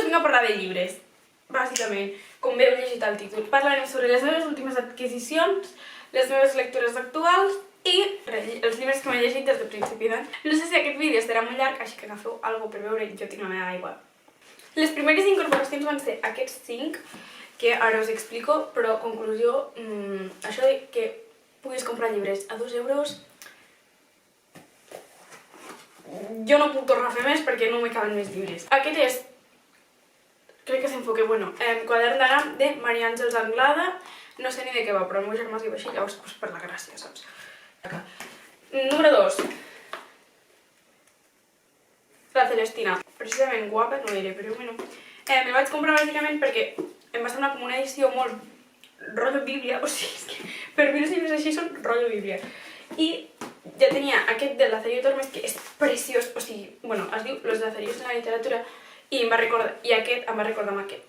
vinc a parlar de llibres, bàsicament, com bé heu llegit al títol. Parlarem sobre les meves últimes adquisicions, les meves lectures actuals i els llibres que m'he llegit des del principi d'any. No sé si aquest vídeo estarà molt llarg, així que agafeu alguna per veure, jo tinc la meva aigua. Les primeres incorporacions van ser aquests 5, que ara us explico, però conclusió, això de que puguis comprar llibres a 2 euros, jo no puc tornar a fer més perquè no me caben més llibres. Aquest és, crec que s'enfoca, bueno, Quadern d'Aram de Maria Àngels Anglada, no sé ni de què va, però el meu germà es diu així, llavors pues, per la gràcia, saps? Número 2. La Celestina. Precisament guapa, no diré, però bueno. Me'l vaig comprar bàsicament perquè em va semblar com una edició molt rotllo bíblia, o sigui, és que per mi els llibres així són rotllo bíblia. I ja tenia aquest de Lazarillo Tormes, que és preciós, o sigui, bueno, es diu Los Lazarillos en la literatura, i aquest em va recordar amb aquest.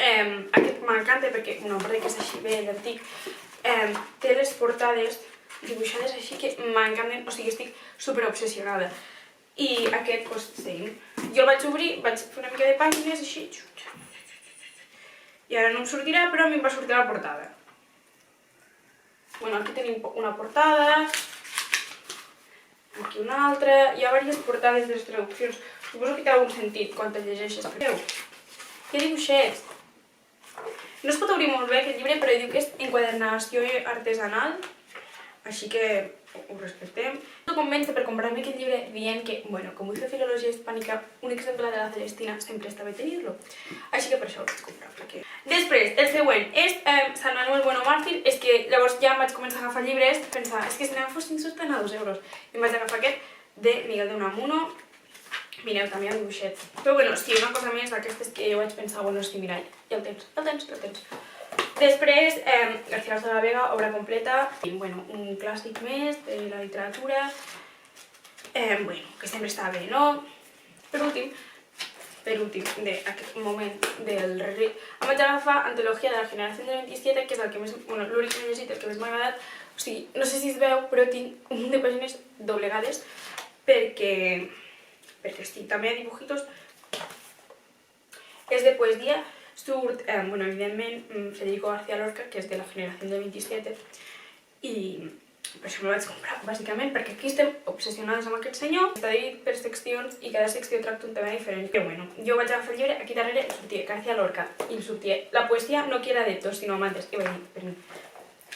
Aquest m'encanta perquè, bueno, a part que és així vell, antic, té les portades dibuixades així que m'encanten, o sigui, estic superobsessionada. I aquest, doncs, sí. Jo el vaig obrir, vaig fer una mica de pàgines, així, i ara no em sortirà, però a mi em va sortir la portada. Bueno, aquí tenim una portada, aquí una altra, hi ha diverses portades de les traduccions. Suposo que té algun sentit quan te llegeixes. Veieu? Que dibuixets! No es pot obrir molt bé aquest llibre, però diu que és enquadernació artesanal, així que ho respectem. Estic convença per comprar-me aquest llibre dient que, bueno, com vull fer filologia hispànica, un exemple de la Celestina sempre està bé tenir-lo. Així que per això el vaig comprar. Perquè... Després, el següent és Sant Manuel Bueno Mártir. És que llavors ja em vaig començar a agafar llibres, pensar, és que si n'agafo 5 surten a 2 euros. I em vaig agafar aquest de Miguel de Unamuno. Mireu, també hi ha dibuixets. Però bueno, sí, una cosa més d'aquestes que jo vaig pensar, bueno, sí, mirall, ja el tens. Després, Garcilaso de la Vega, obra completa. I, bueno, un clàssic més de la literatura. Bueno, que sempre està bé, no? Per últim, d'aquest moment del Ric, em vaig agafar Antologia de la Generación del 27, que és el que més, bueno, l'únic que m'he llegit, el que més m'ha agradat. O sigui, no sé si es veu, però tinc un munt de pàgines doblegades perquè sí, també hi ha dibujitos. És de poesia. Surt, bueno, evidentment, Federico García Lorca, que és de la Generación del 27, i per això me'l vaig comprar, bàsicament, perquè aquí estem obsessionades amb aquest senyor. Està dividit per seccions i cada secció tracta un tema diferent. Però bueno, jo vaig agafar el llibre, aquí darrere sortia García Lorca i el sortia La poesía no quiere adeptos, sino amantes. I vaig dir, per mi,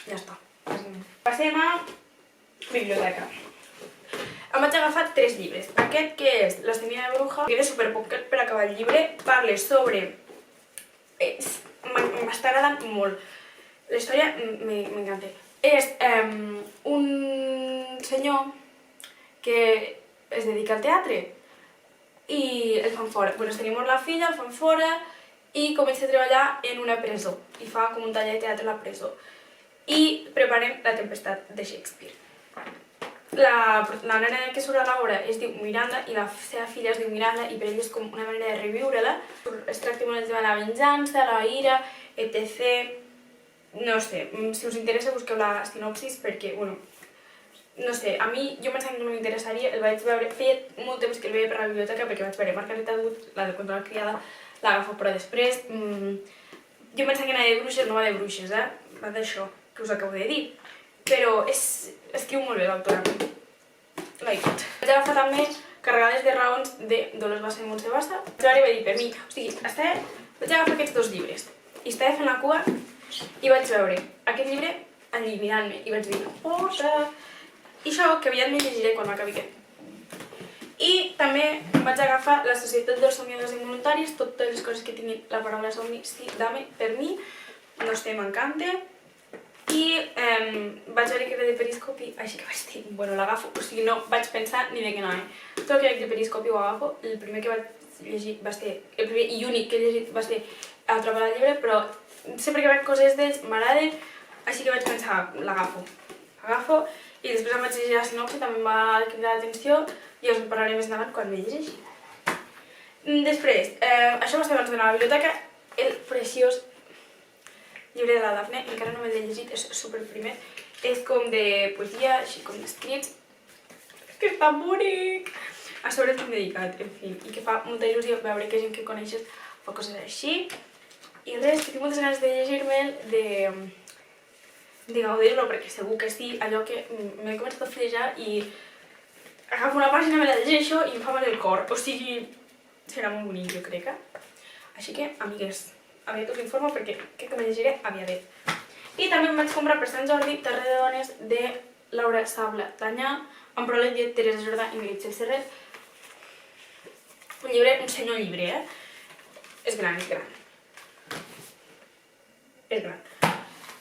ja està, bàsicament. Passem a biblioteca. Em vaig agafar 3 llibres. Aquest, que és La semilla de bruja, que era superpoquet per acabar el llibre, parla sobre... m'està agradant molt. La història m'encanta. És un senyor que es dedica al teatre i el fan fora. Bueno, es tenia mort la filla, el fan fora i comença a treballar en una presó i fa com un taller de teatre a la presó. I preparem La tempestat de Shakespeare. La nena que surt a l'obra es diu Miranda i la seva filla es diu Miranda i per ell és com una manera de reviure-la. Es tracta molt el tema de la venjança, la ira, etc. No sé, si us interessa busqueu la sinopsis perquè, bueno, no sé, a mi jo pensava que no m'interessaria, el vaig veure, feia molt temps que el veia per la biblioteca perquè vaig veure Margarita Wood, la del conte de la criada, l'agafo, però després jo pensava que anava de bruixes, no va de bruixes, va d'això que us acabo de dir. Però escriu molt bé l'autora. Like it. Vaig agafar també Carregades de raons de Dolors Bassa i Montse Bassa. Vaig dir per mi, o sigui, vaig agafar aquests 2 llibres i estava fent la cua i vaig veure aquest llibre mirant-me i vaig dir, posa... I això que aviat me llegiré quan m'acabi aquest. I també vaig agafar La societat dels somiadors involuntaris, totes les coses que tinguin la paraula somni, sí, dame, per mi, no sé, m'encanta. I vaig veure que era de Periscopi, així que vaig dir, bueno, l'agafo, o sigui, no vaig pensar ni de què anava. Tot el que veig de Periscopi ho agafo, el primer que vaig llegir va ser, el primer i únic que he llegit va ser Atrapar al llibre, però sempre que veig coses d'ells m'agraden, així que vaig pensar, l'agafo. I després em vaig llegir la sinopsi, també em va cridar l'atenció i us en parlaré més endavant quan me llegeixi. Després, això va ser abans d'anar a la biblioteca, el preciós llibre de la Dafne, encara no me l'he llegit, és superprimer. És com de poesia, així com d'escrits. És que és tan bonic! a sobre el que m'he dedicat, en fi, i que fa molta il·lusió veure que gent que coneixes fa coses així. I res, que tinc moltes ganes de llegir-me'l, de gaudir-lo, perquè segur que sí, allò que m'he començat a fullejar i agafo una pàgina, me la llegeixo i em fa mal el cor, o sigui, serà molt bonic, jo crec. Així que, amigues, aviat us informo perquè crec que me llegiré aviadet. I també em vaig comprar per Sant Jordi Terra de dones de Laura Sabla Tanyà, amb pròleg de Teresa Jordà i Meritxell Serret. Un llibre, un senyor llibre, És gran, és gran. És gran.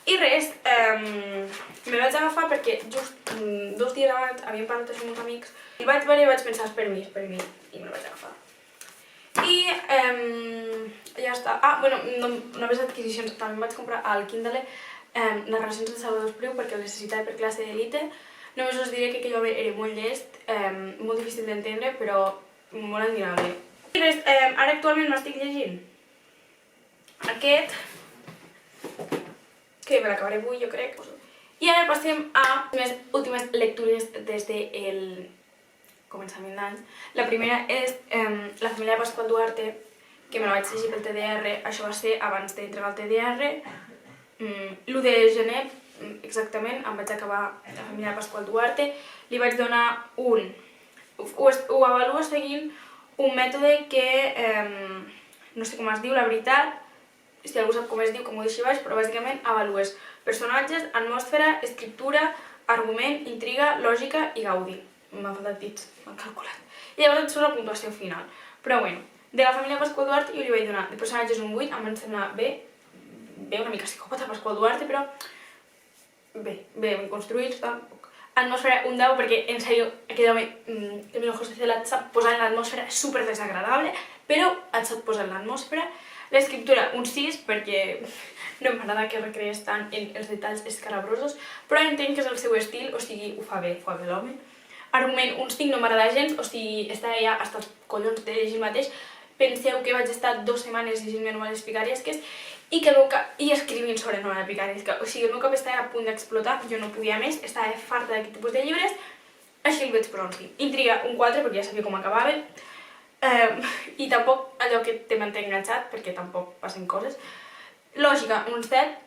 I res, me vaig agafar perquè just 2 dies abans havíem parlat amb uns amics i vaig veure i vaig pensar, és per mi, i me vaig agafar. I ja està. Ah, bueno, noves adquisicions. També em vaig comprar al Kindle Narracions de Salvador Espriu perquè ho necessitava per classe d'elite. Només us diré que aquell home era molt llest, molt difícil d'entendre, però molt admirable. I res, ara actualment m'estic llegint aquest, que me l'acabaré avui, jo crec. I ara passem a les últimes lectures des del començament d'any. La primera és La família de Pasqual Duarte, que me la vaig llegir pel TDR, això va ser abans d'entregar el TDR. L'1 de gener, exactament, em vaig acabar La família de Pasqual Duarte. Li vaig donar un... Ho avaluo seguint un mètode que no sé com es diu, la veritat, si algú sap com es diu, com ho deixi baix, però bàsicament avalues personatges, atmosfera, escriptura, argument, intriga, lògica i gaudi. M'han faltat dits, m'han calculat. I llavors et surt la puntuació final. Però bueno, de La família Pasqual Duarte jo li vaig donar de personatges un 8, em va semblar bé, una mica psicòpata Pasqual Duarte, però bé, ben construïts, tampoc. Atmosfera un 10 perquè, en sèrio, aquell home, el meu José Cela, et sap posar en l'atmosfera super desagradable, però et sap posar en l'atmosfera. L'escriptura un 6 perquè no m'agrada que recrees tant en els detalls escarabrosos, però entenc que és el seu estil, o sigui, ho fa bé l'home. Argument un 5 no m'agrada gens, o sigui, està ja hasta els collons de llegir mateix. Penseu que vaig estar 2 setmanes llegint-me novel·les picaresques i escrivint sobre novel·la picaresca. O sigui, el meu cap estava a punt d'explotar, jo no podia més, estava farta d'aquest tipus de llibres, així el vaig posar un 5. Intriga un 4 perquè ja sabia com acabava, i tampoc allò que te manté enganxat, perquè tampoc passen coses. Lògica, un 7,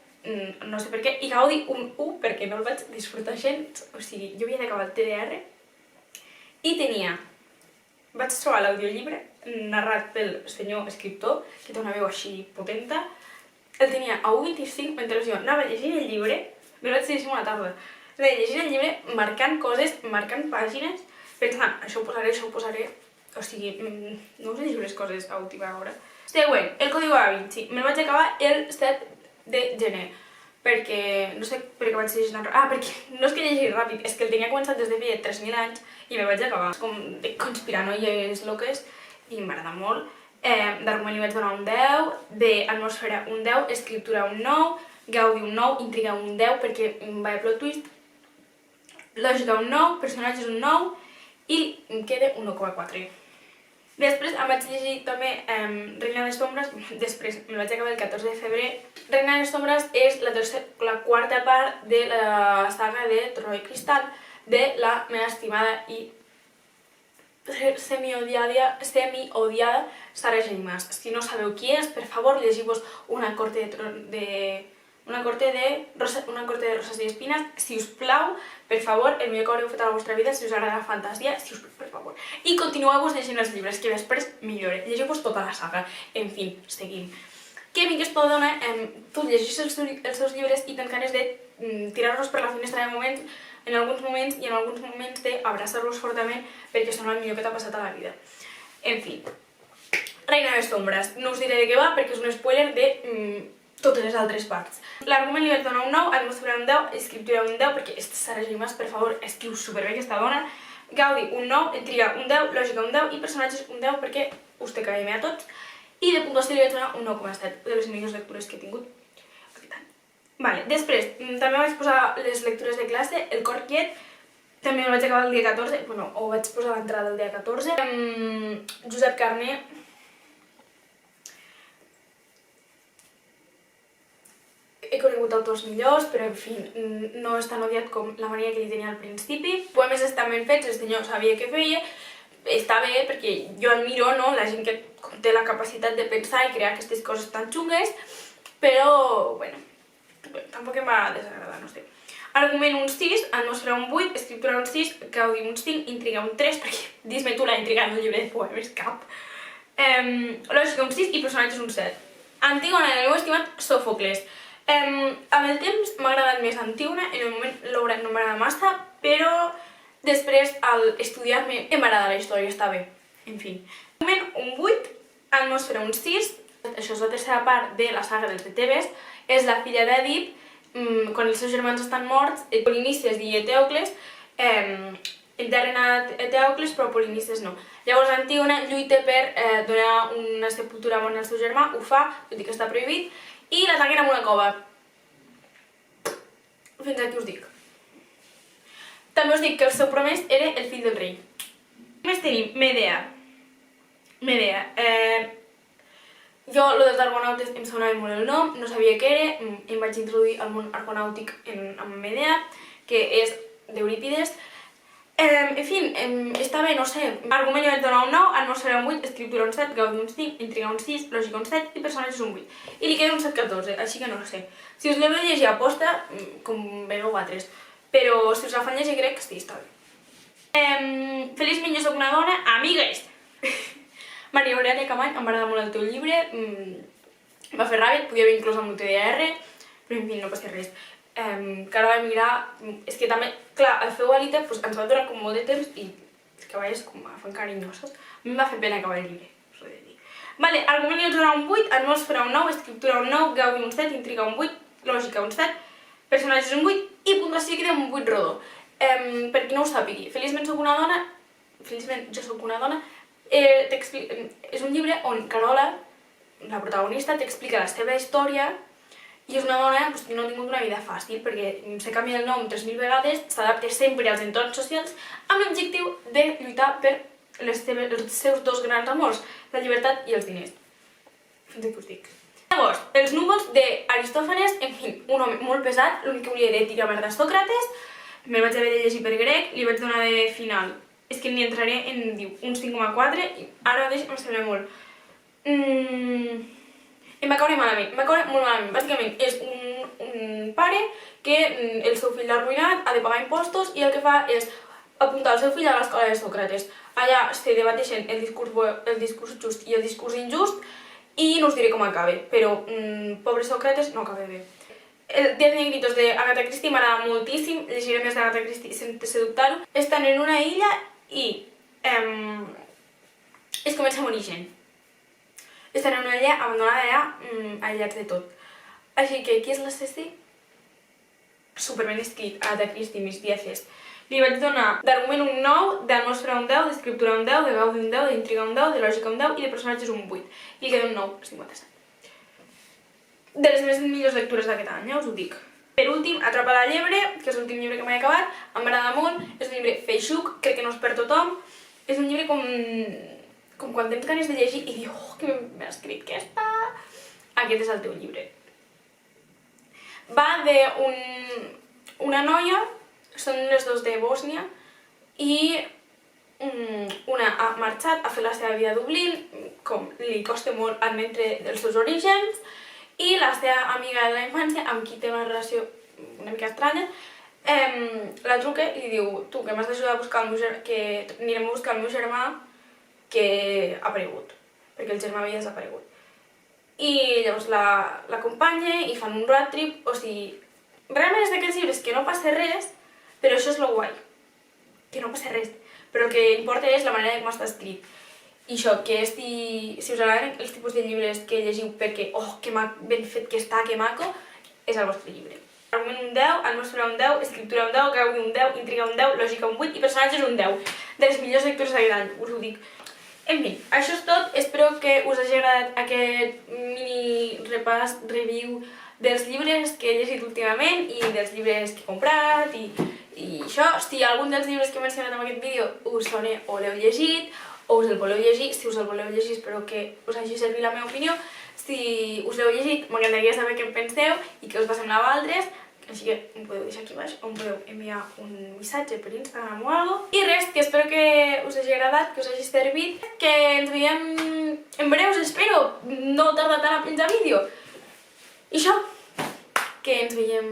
no sé per què, i Gaudi un 1 perquè no el vaig disfrutar gens, o sigui, jo havia d'acabar el TDR i vaig trobar l'audiollibre narrat pel senyor escriptor, que té una veu així potenta, el tenia a 1.25 mentre jo anava llegint el llibre, me el vaig llegir una tarda, anava llegint el llibre, marcant coses, marcant pàgines, pensant, això ho posaré, o sigui, no us llegeixo les coses a última hora. Següent, El Código Da Vinci. Me'l vaig acabar el 7 de gener, perquè no sé per què vaig llegir tan ràpid. Ah, perquè no és que llegir ràpid, és que el tenia començat des de feia 3.000 anys i me'l vaig acabar. És com de conspiranoies loques i m'agrada molt. D'argument li vaig donar un 10, d'atmosfera un 10, escriptura un 9, Gaudi un 9, intriga un 10 perquè vaya plot twist, lògica un 9, personatges un 9 i em queda un 1,4. Després em vaig llegir també Reina de Sombres, després me'l vaig acabar el 14 de febrer. Reina de Sombres és la quarta part de la saga de Trono de Cristal de la meva estimada i semi-odiada Sarah J. Maas. Si no sabeu qui és, per favor, llegiu-vos una corte de roses i espines, si us plau, per favor, el millor que haureu fet a la vostra vida, si us agrada la fantasia, si us plau, per favor. I continueu-vos llegint els llibres, que després millore. Llegiu-vos tota la saga. En fi, seguim. Que Miquel Espadona, tu llegis els seus llibres i tens ganes de tirar-los per la finestra en alguns moments i en alguns moments d'abraçar-los fortament perquè són el millor que t'ha passat a la vida. En fi, Reina de Sombres. No us diré de què va perquè és un spoiler de totes les altres parts. L'argument li vaig donar un 9, atmosfera un 10, escriptura un 10, perquè Sarah J. Maas, per favor, escriu superbé aquesta dona. Gaudi un 9, intriga un 10, lògica un 10 i personatges un 10 perquè us té caime a tots. I de puntuació li vaig donar un 9,7, de les millors lectures que he tingut aquest any. Vale, després, també vaig posar les lectures de classe, El cor quiet, també el vaig acabar el dia 14, bueno, ho vaig posar a l'entrada el dia 14. Josep Carner, he conegut autors millors, però en fi, no és tan odiat com la mania que li tenia al principi. Poemes estan ben fets, el senyor sabia què feia, està bé perquè jo admiro, no?, la gent que té la capacitat de pensar i crear aquestes coses tan xungues, però, bueno, tampoc em va desagradar, no sé. Argument un 6, atmosfera un 8, escriptura un 6, gaudi un 5, intriga un 3, perquè dis-me tu la intriga en el llibre de poemes, cap. Lògica un 6 i personatges un 7. Antígona, en el meu estimat Sòfocles. Amb el temps m'ha agradat més Antígona, en el moment l'obra no m'agrada massa, però després al estudiar-me em va agradar la història, està bé. En fi. Argument un 8, atmosfera un 6, això és la tercera part de la saga dels de Tebes, és la filla d'Èdip, quan els seus germans estan morts, Polinices i Eteocles enterren a Eteocles, però Polinices no. Llavors Antígona lluita per donar una sepultura bona al seu germà, ho fa, tot i que està prohibit, i l'ataquen amb una cova. Fins aquí us dic. També us dic que el seu promès era el fill del rei. A més tenim Medea. Jo, lo dels argonautes, em sonava molt el nom, no sabia què era, em vaig introduir al món argonàutic amb Medea, que és d'Eurípides. En fi, està bé, no sé. Argument jo vaig donar un 9, atmosfera un 8, escriptura un 7, gaudi un 5, intriga un 6, lògica un 7 i personatges un 8. I li queda un 7-14, així que no sé. Si us l'heu de llegir a posta, com veieu vosaltres, però si us la fan llegir crec que sí, està bé. Feliçment jo soc una dona, amigues! Maria Aurelia Camany, em va agradar molt el teu llibre, em va fer ràbia, podia haver inclús amb el TDR, però en fi, no passa res. Que ara vam mirar, és que també, clar, el feu Alita ens va durar com molt de temps i les cavalles com fan carinyoses. A mi em va fer pena acabar el llibre, us ho he de dir. Vale, argument jo us donarà un 8, atmosfera un 9, escriptura un 9, gaudi un 7, intriga un 8, lògica un 7, personatges un 8 i puntuació queda un 8 rodó. Per qui no ho sàpigui, feliçment jo soc una dona, és un llibre on Carola, la protagonista, t'explica la seva història i és una dona que no ha tingut una vida fàcil perquè se canvia el nom 3.000 vegades, s'adapta sempre als entorns socials amb l'objectiu de lluitar per els seus dos grans amors, la llibertat i els diners. Fins aquí us dic. Llavors, els núvols d'Aristòfanes, en fi, un home molt pesat, l'únic que volia era tirar merda a Sòcrates, me'l vaig haver de llegir per grec, li vaig donar de final. És que n'hi entraré en, diu, uns 5,4 i ara mateix em sembla molt. Em va caure malament, em va caure molt malament. Bàsicament és un pare que el seu fill l'ha arruïnat, ha de pagar impostos i el que fa és apuntar el seu fill a l'escola de Sòcrates. Allà se debateixen el discurs just i el discurs injust i no us diré com acaba, però pobre Sòcrates no acaba bé. El Diez Negritos d'Agatha Christie m'agrada moltíssim, llegiré més d'Agatha Christie sense dubtar-ho. Estan en una illa i es comença a morir gent. Estan en una illa abandonada allà, aïllats de tot. Així que qui és l'assassí? Superben escrit, Agatha Christie, mis dieces. Li vaig donar d'argument un 9, d'atmosfera un 10, d'escriptura un 10, de gaudi un 10, d'intriga un 10, de lògica un 10 i de personatges un 8. I li queda un 9, 57. De les meves millors lectures d'aquest any, ja us ho dic. Per últim, Atrapa la llebre, que és l'últim llibre que m'he acabat, em va agradar molt, és un llibre feixuc, crec que no és per tothom, és un llibre com quan tens ganes de llegir i dius, oh, que m'ha escrit aquesta... Aquest és el teu llibre. Va d'una noia, són les dos de Bòsnia, i una ha marxat a fer la seva vida a Dublín, com li costa molt admetre els seus orígens, i la seva amiga de la infància, amb qui té una relació una mica estranya, la truca i li diu, tu, que m'has d'ajudar a buscar el meu germà, que anirem a buscar el meu germà que ha aparegut, perquè el germà havia desaparegut. I llavors l'acompanya i fan un road trip, o sigui, realment és d'aquells llibres que no passa res, però això és lo guai, que no passa res, però el que importa és la manera com està escrit. I això, que si us agraden els tipus de llibres que llegiu perquè, oh, que ben fet que està, que maco, és el vostre llibre. Argument un 10, atmosfera un 10, escriptura un 10, gaudi un 10, intriga un 10, lògica un 8 i personatges un 10. De les millors lectures d'aquest any, us ho dic. En fi, això és tot. Espero que us hagi agradat aquest mini repàs, review dels llibres que he llegit últimament i dels llibres que he comprat i això. Si algun dels llibres que he mencionat en aquest vídeo us sona o l'heu llegit o us el voleu llegir, si us el voleu llegir espero que us hagi servit la meva opinió. Si us l'heu llegit, m'agradaria saber què en penseu i què us va semblar a vosaltres. Així que em podeu deixar aquí baix, o em podeu enviar un missatge per Instagram o alguna cosa. I res, que espero que us hagi agradat, que us hagi servit, que ens veiem en breus, espero, no tarda tant a penjar vídeo. I això, que ens veiem